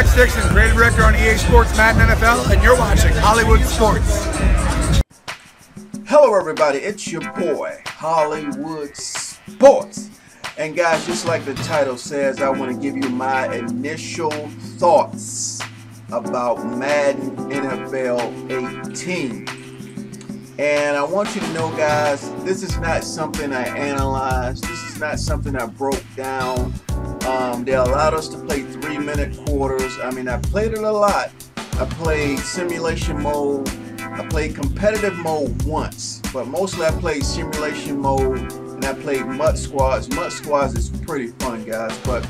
Rex Dixon, creative director on EA Sports Madden NFL, and you're watching Hollywood Sports. Hello everybody, it's your boy, Hollywood Sports. And guys, just like the title says, I want to give you my initial thoughts about Madden NFL 18. And I want you to know, guys, this is not something I analyzed. This is not something I broke down. They allowed us to play 3-minute quarters. I mean, I played it a lot. I played simulation mode. I played competitive mode once, but mostly I played simulation mode, and I played MUT Squads. MUT Squads is pretty fun, guys. But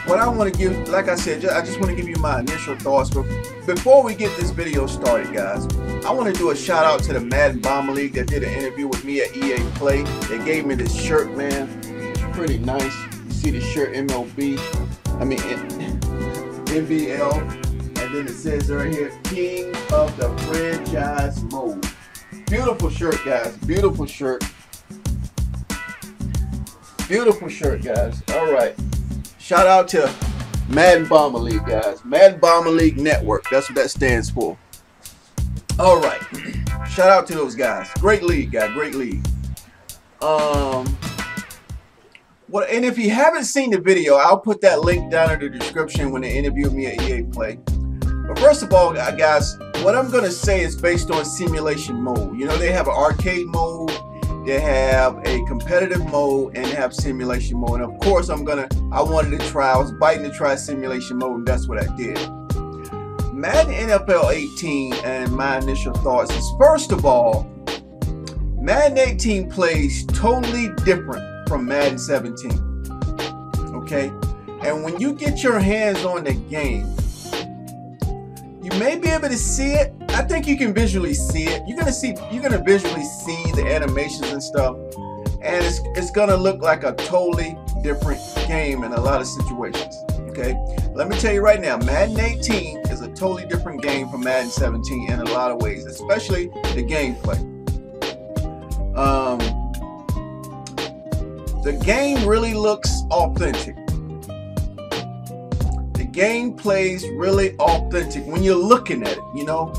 what I want to give, like I said, I just want to give you my initial thoughts. But before we get this video started, guys, I want to do a shout out to the Madden Bomber League that did an interview with me at EA Play. They gave me this shirt, man. It's pretty nice. You see the shirt, MLB. I mean, NBL. And then it says right here, King of the Franchise Mode. Beautiful shirt, guys. Beautiful shirt. Beautiful shirt, guys. All right. Shout out to Madden Bomber League, guys. Madden Bomber League Network. That's what that stands for. All right. Shout out to those guys. Great league, guys. Great league. And if you haven't seen the video, I'll put that link down in the description when they interviewed me at EA Play. But first of all, guys, what I'm going to say is based on simulation mode. You know, they have an arcade mode, they have a competitive mode, and they have simulation mode. And of course, I wanted to try, I was biting to try simulation mode, and that's what I did. Madden NFL 18 and my initial thoughts is, first of all, Madden 18 plays totally different from Madden 17. Okay? And when you get your hands on the game, you may be able to see it. I think you can visually see it. You're gonna visually see the animations and stuff, and it's gonna look like a totally different game in a lot of situations. Okay, let me tell you right now, Madden 18 is a totally different game from Madden 17 in a lot of ways, especially the gameplay. The game really looks authentic. The game plays really authentic when you're looking at it. You know,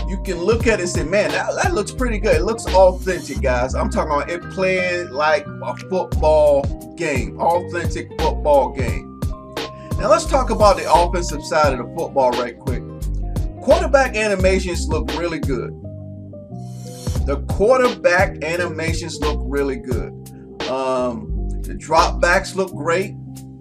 you can look at it and say, man, that looks pretty good. It looks authentic, guys. I'm talking about it playing like a football game, authentic football game. Now let's talk about the offensive side of the football right quick. Quarterback animations look really good. The quarterback animations look really good. The drop backs look great.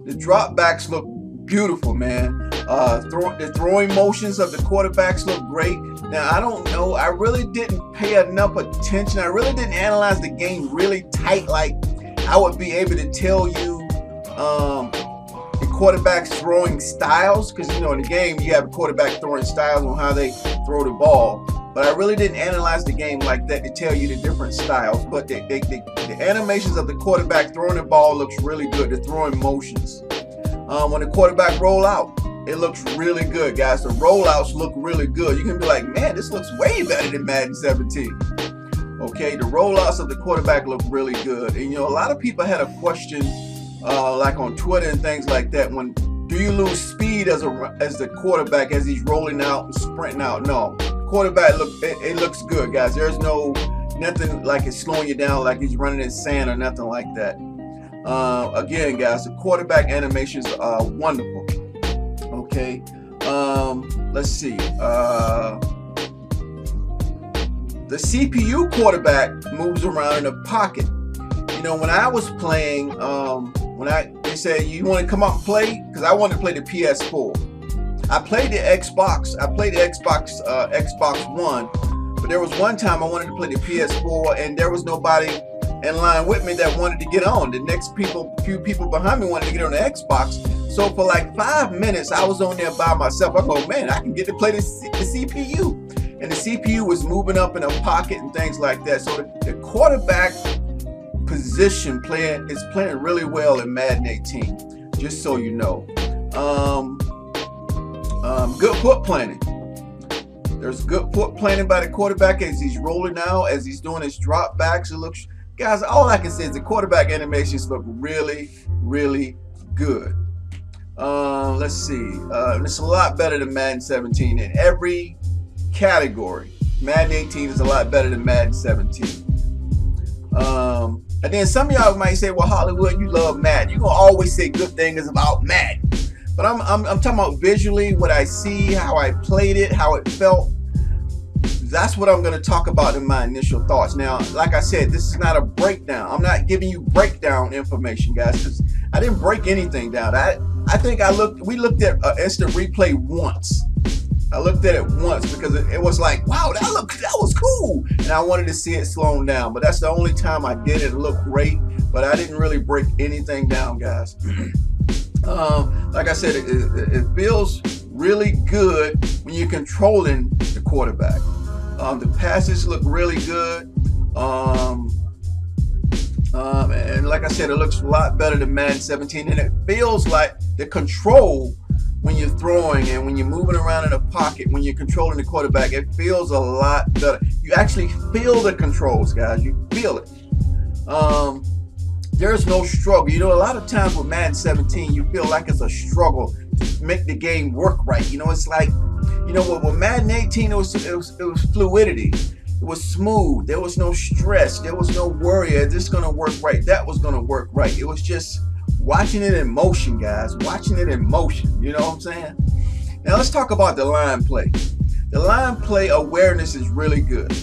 The drop backs look beautiful, man. The throwing motions of the quarterbacks look great. Now, I don't know. I really didn't pay enough attention. I really didn't analyze the game really tight, like I would be able to tell you the quarterbacks throwing styles, because you know in the game you have quarterback throwing styles on how they throw the ball. But I really didn't analyze the game like that to tell you the different styles. But the animations of the quarterback throwing the ball looks really good. The throwing motions. When the quarterback roll out, it looks really good, guys. The rollouts look really good. You can be like, man, this looks way better than Madden 17. Okay, the rollouts of the quarterback look really good. And you know, a lot of people had a question, like on Twitter and things like that, when do you lose speed as the quarterback as he's rolling out and sprinting out? No. Quarterback it looks good, guys. There's nothing like it's slowing you down like he's running in sand or nothing like that. Again, guys, the quarterback animations are wonderful. Okay, let's see. The CPU quarterback moves around in a pocket. You know, when I was playing, they said you want to come out and play, because I wanted to play the PS4. I played the Xbox. I played the Xbox One, but there was one time I wanted to play the PS4, and there was nobody in line with me that wanted to get on. The next few people behind me wanted to get on the Xbox. So for like 5 minutes, I was on there by myself. I go, man, I can get to play the CPU, and the CPU was moving up in a pocket and things like that. So the quarterback position is playing really well in Madden 18. Just so you know. Good foot planting. There's good foot planting by the quarterback as he's rolling out, as he's doing his drop backs. It looks, guys, all I can say is the quarterback animations look really, really good. Let's see. It's a lot better than Madden 17 in every category. Madden 18 is a lot better than Madden 17. And then some of y'all might say, well, Hollywood, you love Madden. You're going to always say good things about Madden. But I'm talking about visually, what I see, how I played it, how it felt. That's what I'm going to talk about in my initial thoughts. Now, like I said, this is not a breakdown. I'm not giving you breakdown information, guys, because I didn't break anything down. I think we looked at instant replay once. I looked at it once because it was like, wow, that was cool. And I wanted to see it slowed down. But that's the only time I did it. It looked great. But I didn't really break anything down, guys. Like I said, it feels really good when you're controlling the quarterback. The passes look really good. And like I said, it looks a lot better than Madden 17. And it feels like the control when you're throwing and when you're moving around in a pocket, when you're controlling the quarterback, it feels a lot better. You actually feel the controls, guys. You feel it. There's no struggle. You know, a lot of times with Madden 17, you feel like it's a struggle to make the game work right. You know, it's like, you know, with Madden 18, it was fluidity. It was smooth. There was no stress. There was no worry. Is this going to work right? That was going to work right. It was just watching it in motion, guys. Watching it in motion. You know what I'm saying? Now let's talk about the line play. The line play awareness is really good.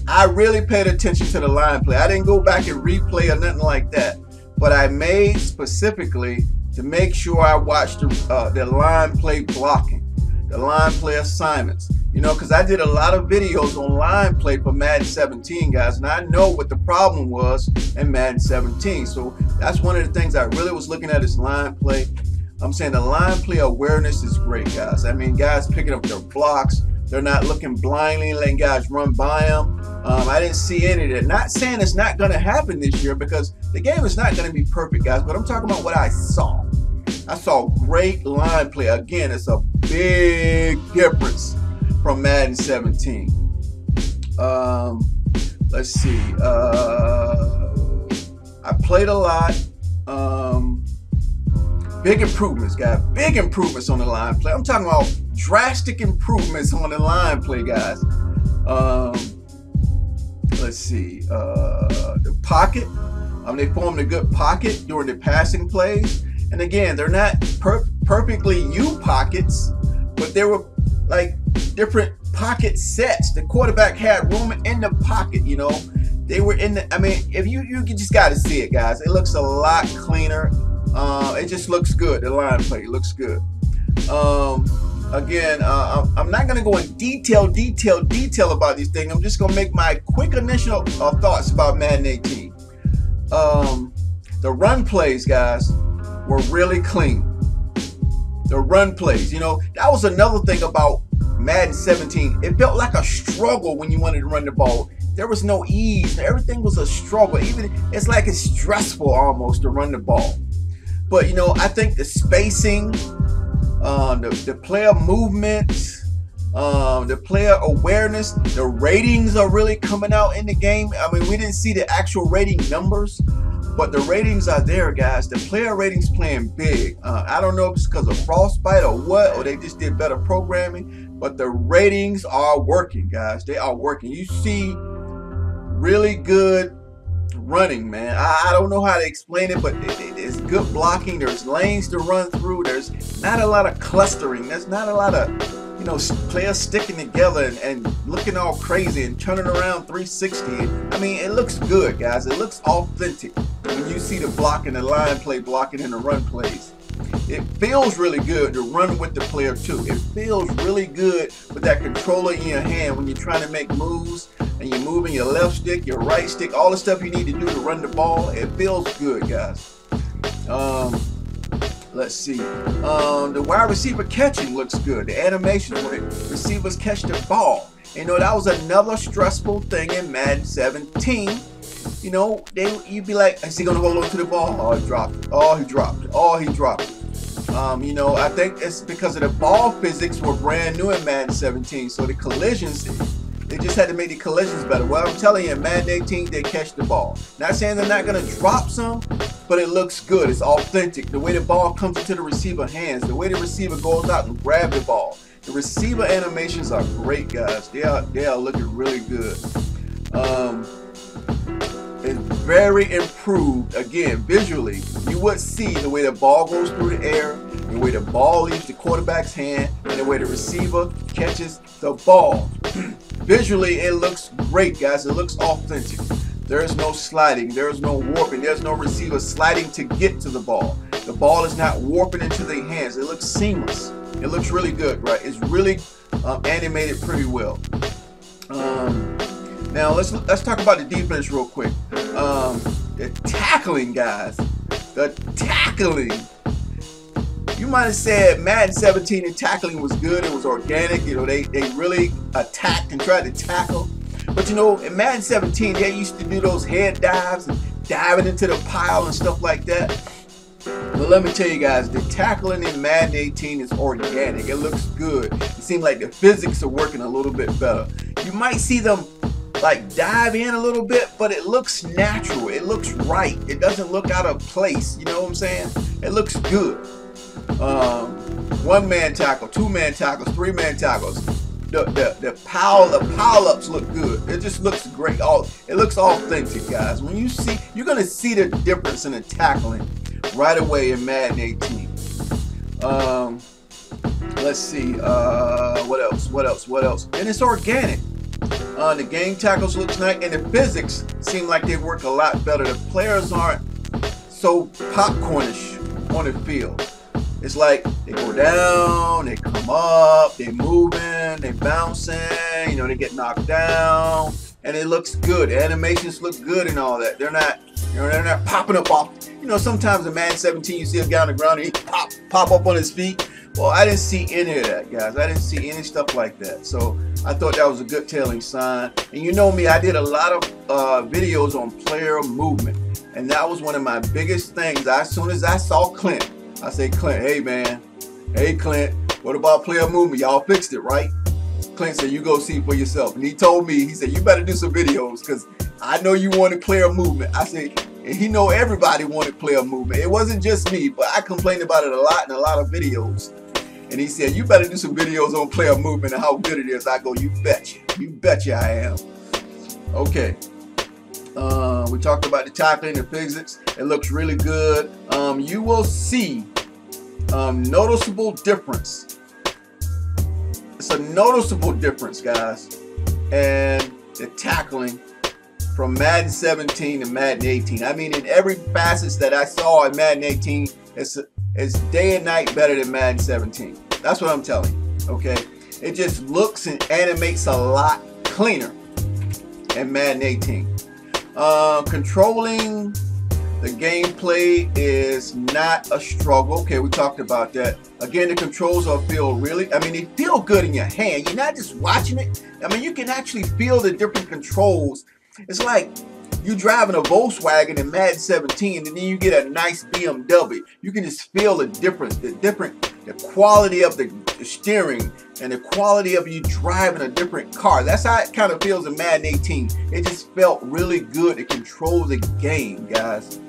I really paid attention to the line play. I didn't go back and replay or nothing like that. But I made specifically to make sure I watched the line play blocking, the line play assignments. You know, because I did a lot of videos on line play for Madden 17, guys, and I know what the problem was in Madden 17. So that's one of the things I really was looking at is line play. I'm saying the line play awareness is great, guys. I mean, guys picking up their blocks. They're not looking blindly, letting guys run by them. I didn't see any of that. Not saying it's not going to happen this year because the game is not going to be perfect, guys, but I'm talking about what I saw. I saw great line play. Again, it's a big difference from Madden 17. Let's see. I played a lot. Big improvements, guys. Big improvements on the line play. I'm talking about drastic improvements on the line play, guys. Let's see. The pocket. They formed a good pocket during the passing plays. And again, they're not perfectly U pockets, but they were like different pocket sets. The quarterback had room in the pocket, you know. They were in the, I mean, if you just got to see it, guys. It looks a lot cleaner. It just looks good. The line play looks good. Again, I'm not going to go in detail about these things. I'm just going to make my quick initial thoughts about Madden 18. The run plays, guys, were really clean. The run plays, you know, that was another thing about Madden 17. It felt like a struggle when you wanted to run the ball. There was no ease. Everything was a struggle. Even it's like it's stressful almost to run the ball. But you know, I think the spacing, the player movement, the player awareness, the ratings are really coming out in the game. I mean, we didn't see the actual rating numbers, but the ratings are there, guys. The player ratings playing big. I don't know if it's because of Frostbite or what, or they just did better programming, but the ratings are working, guys. They are working. You see really good running, man. I don't know how to explain it, but it's good blocking. There's lanes to run through. There's not a lot of clustering. There's not a lot of, you know, players sticking together and looking all crazy and turning around 360. I mean, it looks good, guys. It looks authentic when you see the blocking, the line play blocking, and the run plays. It feels really good to run with the player too. It feels really good with that controller in your hand when you're trying to make moves and you're moving your left stick, your right stick, all the stuff you need to do to run the ball. It feels good, guys. Let's see. The wide receiver catching looks good. The animation when receivers catch the ball. You know, that was another stressful thing in Madden 17. You know, you'd be like, is he going to hold on to the ball? Oh, he dropped it. Oh, he dropped it. Oh, he dropped it. You know, I think it's because of the ball physics were brand new in Madden 17. So the collisions, they just had to make the collisions better. Well, I'm telling you, in Madden 18, they catch the ball. Not saying they're not going to drop some, but it looks good. It's authentic. The way the ball comes into the receiver's hands, the way the receiver goes out and grabs the ball. The receiver animations are great, guys. They are looking really good. It's very improved. Again, visually, you would see the way the ball goes through the air, the way the ball leaves the quarterback's hand, and the way the receiver catches the ball. Visually, it looks great, guys. It looks authentic. There is no sliding. There is no warping. There's no receiver sliding to get to the ball. The ball is not warping into their hands. It looks seamless. It looks really good, right? It's really animated pretty well. Now let's talk about the defense real quick. The tackling, guys. The tackling. You might have said Madden 17 and tackling was good. It was organic. You know, they really attacked and tried to tackle. But you know, in Madden 17, they used to do those head dives and diving into the pile and stuff like that. But let me tell you guys, the tackling in Madden 18 is organic. It looks good. It seems like the physics are working a little bit better. You might see them like dive in a little bit, but it looks natural. It looks right. It doesn't look out of place. You know what I'm saying? It looks good. One-man tackle, two-man tackles, three-man tackles. The pile-ups look good. It just looks great. It looks authentic, guys. When you see, you're gonna see the difference in the tackling right away in Madden 18. Let's see. What else? And it's organic. The game tackles looks nice, and the physics seem like they work a lot better. The players aren't so popcornish on the field. It's like they go down, they come up, they moving, they bouncing, you know, they get knocked down, and it looks good. The animations look good and all that. They're not, you know, they're not popping up off. You know, sometimes in Madden 17 you see a guy on the ground and he pop up on his feet. Well, I didn't see any of that, guys. I didn't see any stuff like that. So I thought that was a good telling sign. And you know me, I did a lot of videos on player movement, and that was one of my biggest things. As soon as I saw Clint, I said, Clint, hey man, hey Clint, what about player movement? Y'all fixed it, right? Clint said, you go see for yourself. And he told me, he said, you better do some videos because I know you wanted player movement. I said, and he know everybody wanted player movement. It wasn't just me, but I complained about it a lot in a lot of videos. And he said, you better do some videos on player movement and how good it is. I go, you betcha. You betcha I am. Okay. We talked about the tackling, the physics. It looks really good. You will see noticeable difference. It's a noticeable difference, guys, and the tackling from Madden 17 to Madden 18. I mean, in every facet that I saw in Madden 18, it's day and night better than Madden 17. That's what I'm telling you, okay? It just looks and animates a lot cleaner in Madden 18. Controlling the gameplay is not a struggle. Okay, we talked about that. Again, the controls feel really, I mean, they feel good in your hand. You're not just watching it. I mean, you can actually feel the different controls. It's like you driving a Volkswagen in Madden 17 and then you get a nice BMW. You can just feel the difference, the quality of the steering and the quality of you driving a different car. That's how it kind of feels in Madden 18. It just felt really good to control the game, guys.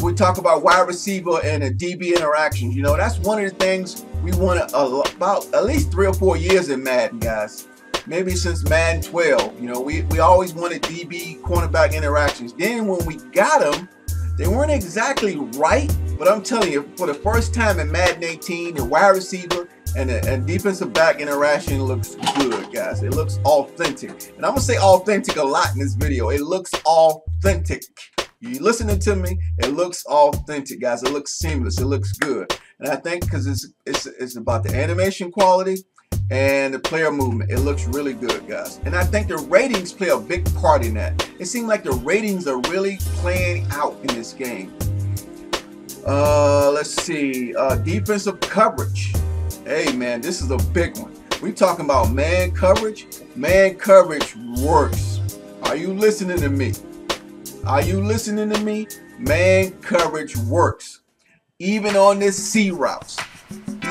We talk about wide receiver and the DB interactions. You know, that's one of the things we wanted about at least 3 or 4 years in Madden, guys. Maybe since Madden 12. You know, we always wanted DB cornerback interactions. Then when we got them, they weren't exactly right. But I'm telling you, for the first time in Madden 18, the wide receiver and defensive back interaction looks good, guys. It looks authentic. And I'm going to say authentic a lot in this video. It looks authentic. You listening to me? It looks authentic, guys. It looks seamless. It looks good. And I think because it's about the animation quality and the player movement. It looks really good, guys. And I think the ratings play a big part in that. It seems like the ratings are really playing out in this game. Let's see. Defensive coverage. Hey, man, this is a big one. We talking about man coverage. Man coverage works. Are you listening to me? Are you listening to me? Man coverage works. Even on this C routes.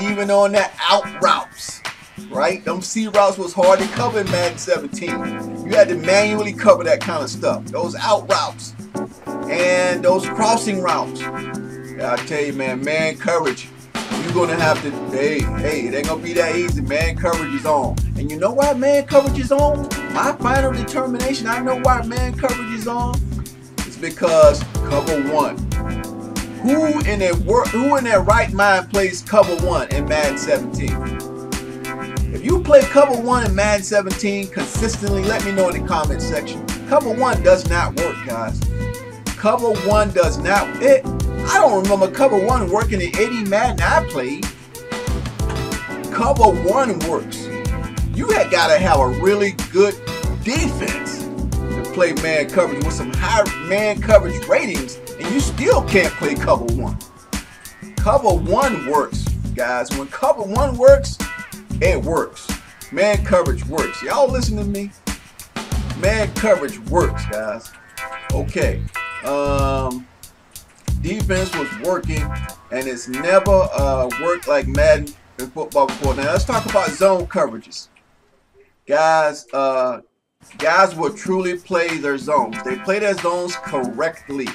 Even on that out routes. Right? Them C routes was hard to cover in Madden 17. You had to manually cover that kind of stuff. Those out routes. and those crossing routes. I tell you, man coverage, you're gonna have to, hey, it ain't gonna be that easy. Man coverage is on. And you know why man coverage is on? My final determination, I know why man coverage is on. It's because cover one. Who in their right mind plays cover one in Madden 17? If you play cover one in Madden 17 consistently, let me know in the comment section. Cover one does not work, guys. Cover one does not. I don't remember cover one working in any Madden I played. Cover one works. You gotta have a really good defense to play man coverage with some high man coverage ratings, and you still can't play cover one. Cover one works, guys. When cover one works, it works. Man coverage works. Y'all listen to me? Man coverage works, guys. Okay. Defense was working, and it's never worked like Madden in football before. Now let's talk about zone coverages. Guys, guys will truly play their zones. They play their zones correctly.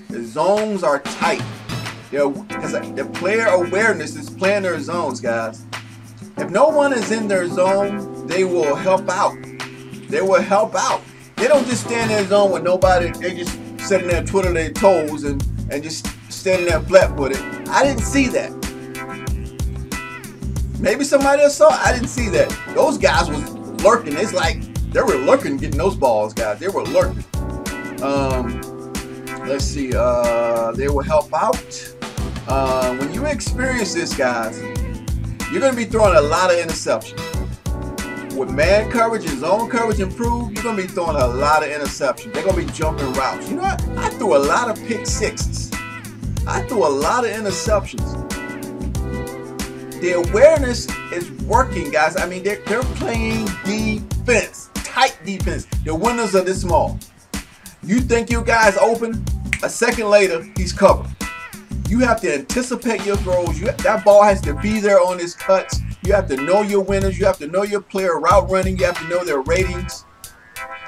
The zones are tight. Because the player awareness is playing their zones, guys. If no one is in their zone, they will help out. They will help out. They don't just stand in their zone with nobody. They just sitting there twiddling their toes and just standing there flat-footed. I didn't see that. Maybe somebody else saw it. I didn't see that. Those guys was lurking. It's like they were lurking getting those balls, guys. They were lurking. Let's see. They will help out. When you experience this, guys, you're going to be throwing a lot of interceptions. With man coverage and zone coverage improved, you're going to be throwing a lot of interceptions. They're going to be jumping routes. You know what? I threw a lot of pick sixes. I threw a lot of interceptions. The awareness is working, guys. I mean, they're playing defense, tight defense. The windows are this small. You think your guy's open, a second later, he's covered. You have to anticipate your throws. That ball has to be there on his cuts. You have to know your winners. You have to know your player route running. You have to know their ratings.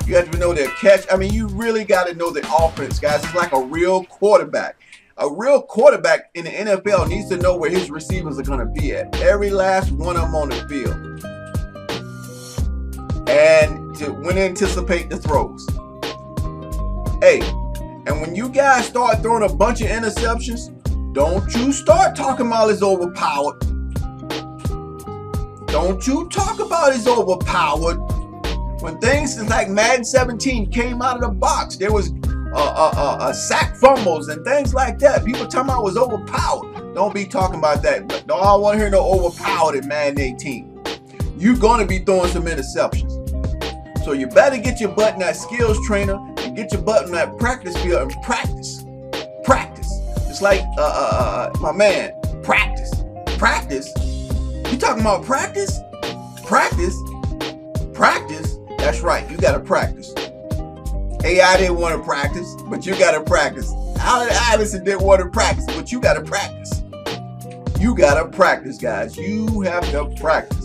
You have to know their catch. I mean, you really got to know the offense, guys. It's like a real quarterback. A real quarterback in the NFL needs to know where his receivers are going to be at. Every last one of them on the field. And to anticipate the throws. Hey, and when you guys start throwing a bunch of interceptions, don't you start talking about it's overpowered. Don't you talk about it's overpowered. When things like Madden 17 came out of the box, there was sack fumbles and things like that. People talking about it was overpowered. Don't be talking about that. But no, I want to hear no overpowered in Madden 18. You're going to be throwing some interceptions. So you better get your butt in that skills trainer and get your butt in that practice field and practice. Practice. It's like my man, practice. Practice. You talking about practice? Practice? Practice? That's right. You got to practice. AI didn't want to practice, but you got to practice. Allison didn't want to practice, but you got to practice. You got to practice, guys. You have to practice.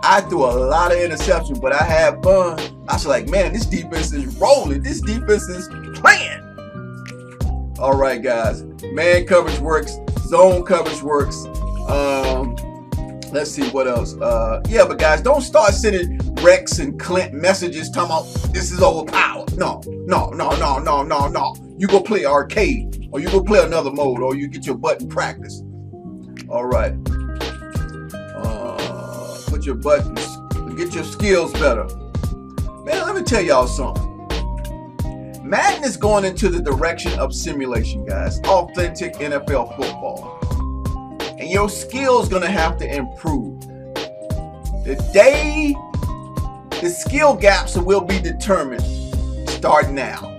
I threw a lot of interceptions, but I had fun. I was like, man, this defense is rolling. This defense is playing. All right, guys. Man coverage works. Zone coverage works. Let's see what else. Yeah, but guys, don't start sending Rex and Clint messages talking about this is overpowered. No. You go play arcade, or you go play another mode, or you get your butt in practice. All right. Put your buttons, get your skills better. Man, let me tell y'all something. Madden is going into the direction of simulation, guys. Authentic NFL football. And your skills gonna have to improve. The skill gaps will be determined. Start now.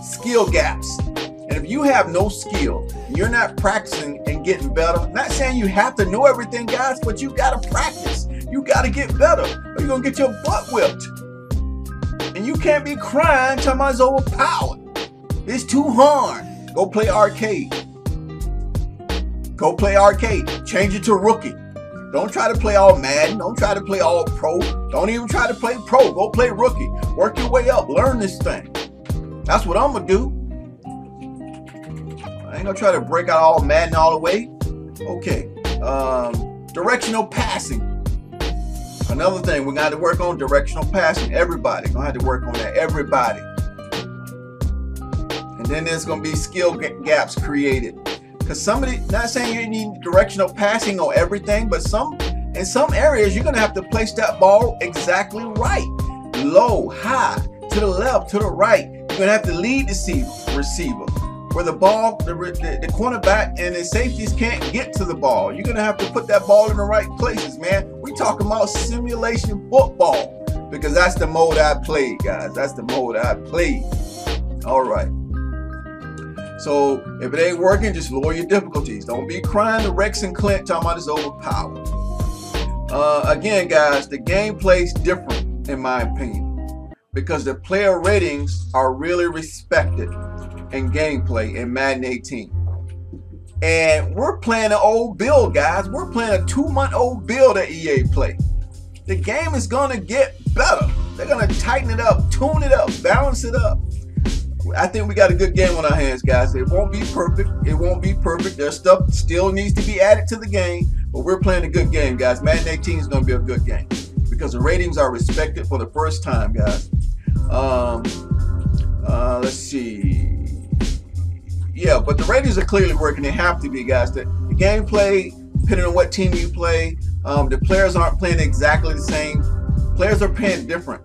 Skill gaps. And if you have no skill, you're not practicing and getting better. I'm not saying you have to know everything, guys, but you gotta practice. You gotta get better, or you're gonna get your butt whipped. And you can't be crying talking about it's overpowered. It's too hard. Go play arcade. Go play arcade. Change it to rookie. Don't try to play all Madden. Don't try to play all pro. Don't even try to play pro. Go play rookie. Work your way up. Learn this thing. That's what I'm going to do. ain't gonna try to break out all Madden all the way. Okay. Directional passing. Another thing, we're gonna have to work on directional passing. Everybody gonna have to work on that. Everybody. And then there's gonna be skill gaps created. Because somebody, not saying you need directional passing on everything, but in some areas you're gonna have to place that ball exactly right. Low, high, to the left, to the right. You're gonna have to lead the receiver. Where the ball, the cornerback and the safeties can't get to the ball. You're gonna have to put that ball in the right places, man. We talking about simulation football because that's the mode I played, guys. That's the mode I played. All right. So if it ain't working, just lower your difficulties. Don't be crying to Rex and Clint talking about it's overpowered. Again, guys, the gameplay's different in my opinion because the player ratings are really respected in gameplay in Madden 18. And we're playing an old build, guys. We're playing a 2-month-old build at EA Play. The game is gonna get better. They're gonna tighten it up, tune it up, balance it up. I think we got a good game on our hands, guys. It won't be perfect. It won't be perfect. There's stuff still needs to be added to the game, but we're playing a good game, guys. Madden 18 is gonna be a good game because the ratings are respected for the first time, guys. Let's see. Yeah, but the ratings are clearly working. They have to be, guys. The gameplay, depending on what team you play, the players aren't playing exactly the same. Players are playing different.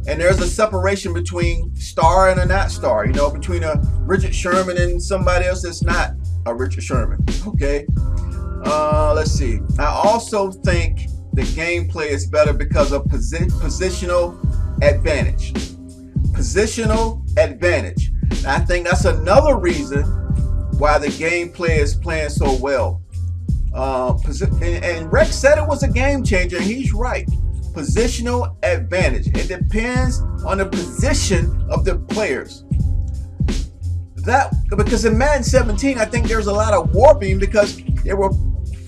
And there's a separation between star and a not star, you know, between a Richard Sherman and somebody else that's not a Richard Sherman, okay? Let's see. I also think the gameplay is better because of positional advantage. Positional advantage. And I think that's another reason why the gameplay is playing so well. And Rex said it was a game changer, and he's right. Positional advantage. It depends on the position of the players. Because in Madden 17, I think there's a lot of warping because they were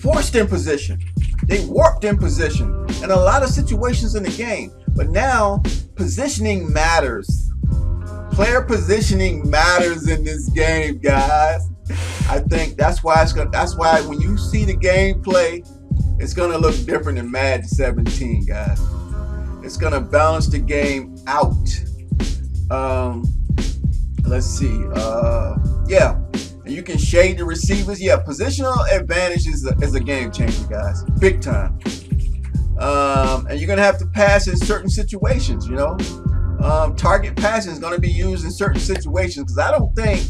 forced in position. They warped in position in a lot of situations in the game. But now, positioning matters. Player positioning matters in this game, guys. I think that's why when you see the gameplay, it's gonna look different in Madden 17, guys. It's gonna balance the game out. Let's see. Yeah, and you can shade the receivers. Yeah, positional advantage is a game changer, guys, big time. And you're gonna have to pass in certain situations. You know, target passing is gonna be used in certain situations because I don't think.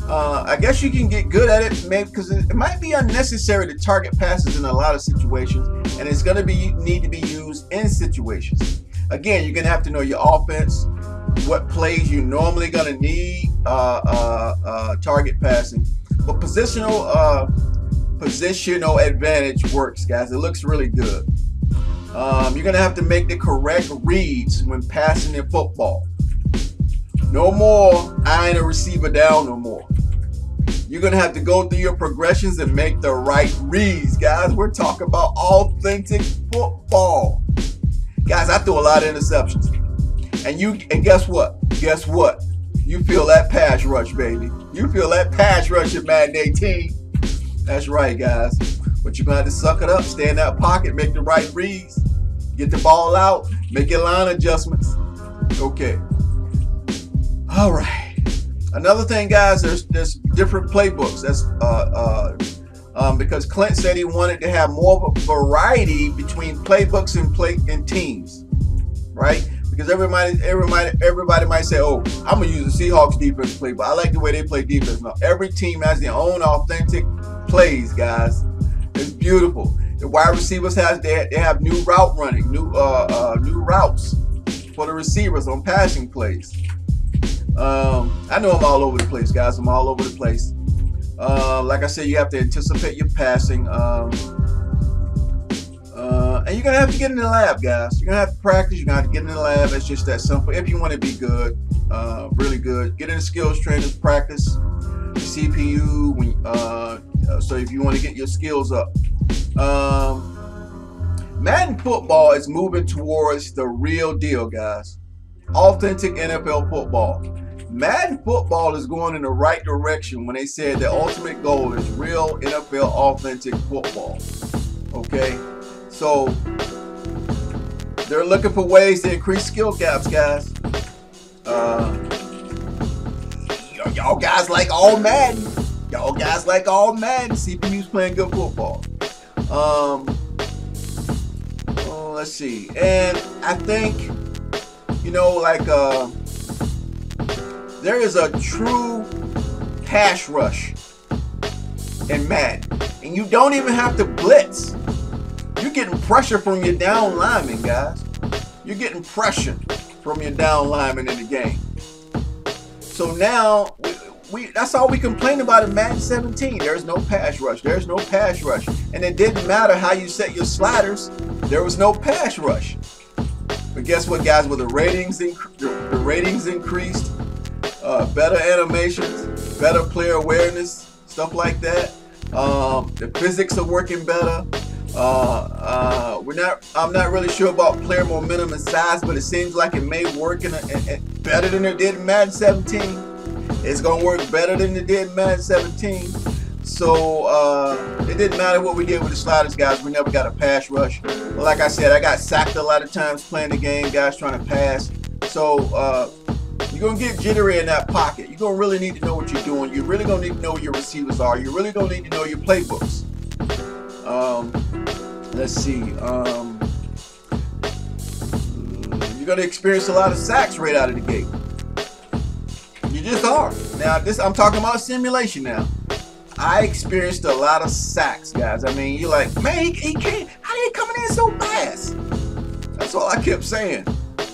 I guess you can get good at it, maybe because it might be unnecessary to target passes in a lot of situations, and it's going to need to be used in situations. Again, you're going to have to know your offense, what plays you're normally going to need target passing. But positional advantage works, guys. It looks really good. You're going to have to make the correct reads when passing in football. No more eyeing a receiver down no more. You're going to have to go through your progressions and make the right reads, guys. We're talking about authentic football. Guys, I threw a lot of interceptions. And guess what? Guess what? You feel that pass rush, baby. You feel that pass rush in Madden 18. That's right, guys. But you're going to have to suck it up, stay in that pocket, make the right reads, get the ball out, make your line adjustments. Okay. All right. Another thing, guys, there's different playbooks. That's because Clint said he wanted to have more of a variety between playbooks and teams, right? Because everybody might say, "Oh, I'm gonna use the Seahawks defense playbook. I like the way they play defense." No, every team has their own authentic plays, guys. It's beautiful. The wide receivers they have new route running, new routes for the receivers on passing plays. I know I'm all over the place, guys. I'm all over the place. Like I said, you have to anticipate your passing. And you're going to have to get in the lab, guys. You're going to have to practice. You're going to have to get in the lab. It's just that simple. If you want to be good, really good, get in the skills trainers, practice CPU. So if you want to get your skills up. Madden football is moving towards the real deal, guys. Authentic NFL football. Madden football is going in the right direction when they said the ultimate goal is real NFL authentic football. Okay, so they're looking for ways to increase skill gaps, guys. Y'all guys like all Madden. Y'all guys like all Madden. CPU's playing good football. Let's see. And I think, you know, like there is a true pass rush in Madden, and you don't even have to blitz. You're getting pressure from your down lineman, guys. You're getting pressure from your down lineman in the game. So now, that's all we complain about in Madden 17. There's no pass rush. There's no pass rush. And it didn't matter how you set your sliders. There was no pass rush. But guess what, guys? With the ratings increased, better animations, better player awareness, stuff like that. The physics are working better. I'm not really sure about player momentum and size, but it seems like it may work better than it did in Madden 17. It's gonna work better than it did in Madden 17. So it didn't matter what we did with the sliders, guys. We never got a pass rush. But like I said, I got sacked a lot of times playing the game, guys trying to pass. So you're gonna get jittery in that pocket. You're gonna really need to know what you're doing. You're really gonna need to know where your receivers are. You're really gonna need to know your playbooks. Let's see. You're gonna experience a lot of sacks right out of the gate. You just are. Now, I'm talking about simulation now. I experienced a lot of sacks, guys. I mean, you're like, man, he can't. How did he coming in so fast? That's all I kept saying.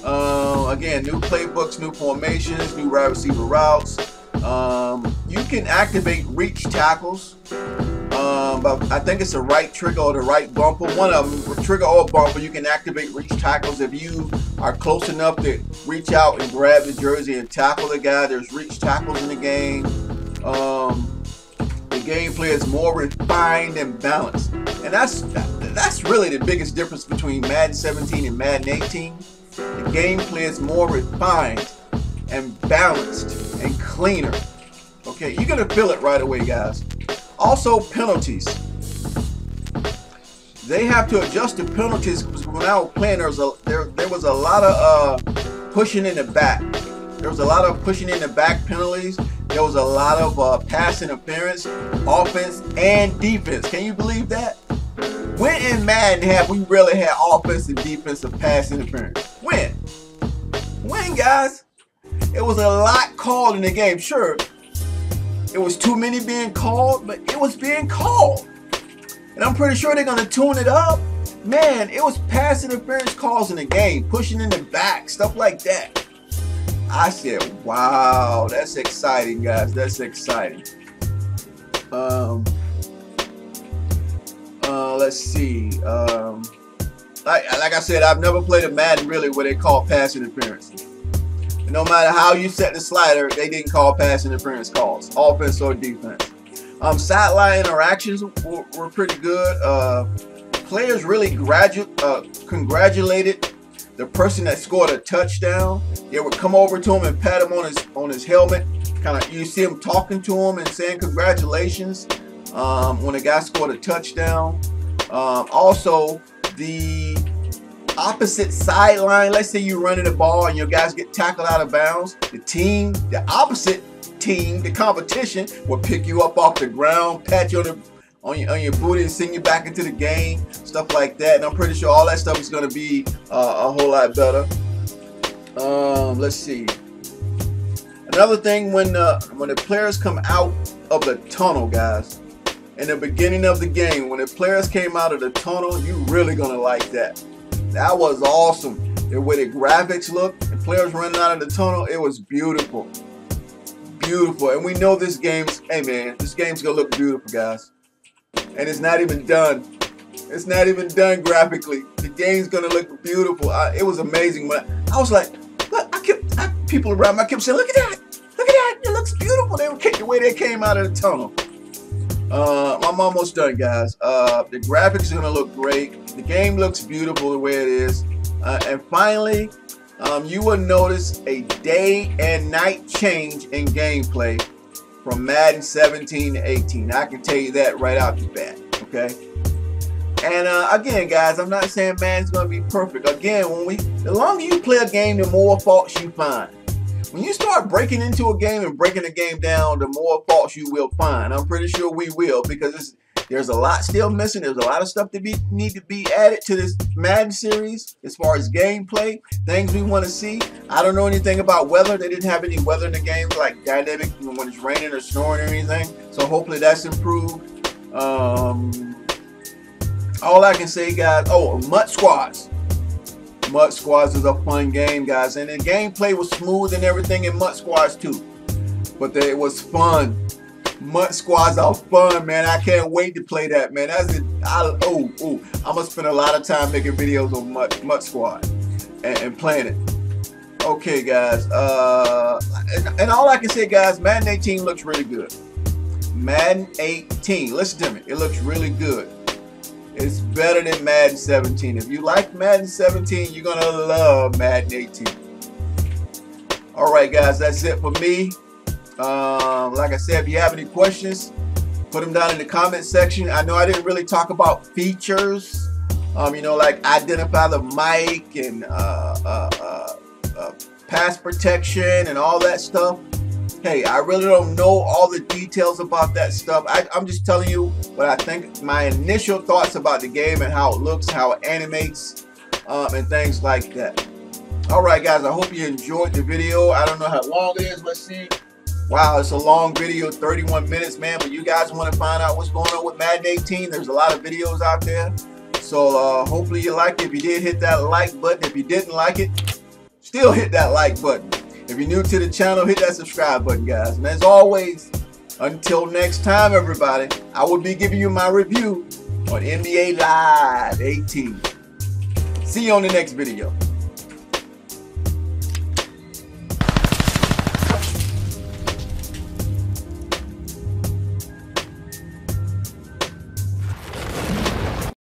Again, new playbooks, new formations, new wide receiver routes. You can activate reach tackles. But I think it's the right trigger or the right bumper. One of them, trigger or bumper, you can activate reach tackles. If you are close enough to reach out and grab the jersey and tackle the guy, there's reach tackles in the game. The gameplay is more refined and balanced. And that's really the biggest difference between Madden 17 and Madden 18. The gameplay is more refined and balanced and cleaner. Okay, you're gonna feel it right away, guys. Also, penalties. They have to adjust the penalties because when I was playing, there was a lot of pushing in the back. There was a lot of pushing in the back penalties. There was a lot of pass interference, offense and defense. Can you believe that? When in Madden have we really had offense and defensive pass interference? When? When, guys? It was a lot called in the game. Sure, it was too many being called, but it was being called. And I'm pretty sure they're going to tune it up. Man, it was pass interference calls in the game, pushing in the back, stuff like that. I said, wow, that's exciting, guys. That's exciting. Let's see. Like I said, I've never played a Madden really where they call pass interference. And no matter how you set the slider, they didn't call pass interference calls, offense or defense. Sideline interactions were pretty good. Players really congratulated the person that scored a touchdown. They would come over to him and pat him on his helmet. Kind of, you see him talking to him and saying congratulations when a guy scored a touchdown. Also, the opposite sideline. Let's say you're running the ball and your guys get tackled out of bounds. The opposite team, the competition, will pick you up off the ground, pat you on your booty and send you back into the game, stuff like that. And I'm pretty sure all that stuff is going to be a whole lot better. Let's see. Another thing, when the players come out of the tunnel, guys, in the beginning of the game, when the players came out of the tunnel, you really gonna like that. That was awesome. The way the graphics look, the players running out of the tunnel, it was beautiful. Beautiful. And we know this game's, hey man, this game's gonna look beautiful, guys. And it's not even done. It's not even done graphically. The game's gonna look beautiful. It was amazing. But I was like, look, people around me, I kept saying, look at that. Look at that. It looks beautiful. The way they came out of the tunnel. I'm almost done, guys. The graphics are gonna look great. The game looks beautiful the way it is. And finally, you will notice a day and night change in gameplay from Madden 17 to 18. I can tell you that right out the bat, okay? And again, guys, I'm not saying Madden's going to be perfect. Again, the longer you play a game, the more faults you find. When you start breaking into a game and breaking the game down, the more faults you will find. I'm pretty sure we will, because there's a lot still missing. There's a lot of stuff need to be added to this Madden series as far as gameplay, things we want to see. I don't know anything about weather. They didn't have any weather in the game, like dynamic, when it's raining or snowing or anything. So hopefully that's improved. All I can say, guys, Mud Squads. Mud Squads is a fun game, guys, and the gameplay was smooth and everything in Mud Squads too. But it was fun. Mud Squads are fun, man. I can't wait to play that, man. I'm gonna spend a lot of time making videos on Mud Squad and playing it. Okay, guys. And all I can say, guys, Madden 18 looks really good. Madden 18, listen to me. It looks really good. It's better than Madden 17. If you like Madden 17, you're gonna love Madden 18. All right, guys, that's it for me. Like I said, if you have any questions, put them down in the comment section. I know I didn't really talk about features, you know, like identify the mic and pass protection and all that stuff. Hey, I really don't know all the details about that stuff. I'm just telling you what I think, my initial thoughts about the game and how it looks, how it animates, and things like that. All right, guys, I hope you enjoyed the video. I don't know how long it is. Let's see. Wow, it's a long video, 31 minutes, man. But you guys want to find out what's going on with Madden 18, there's a lot of videos out there. So hopefully you liked it. If you did, hit that like button. If you didn't like it, still hit that like button. If you're new to the channel, hit that subscribe button, guys. And as always, until next time, everybody, I will be giving you my review on NBA Live 18. See you on the next video.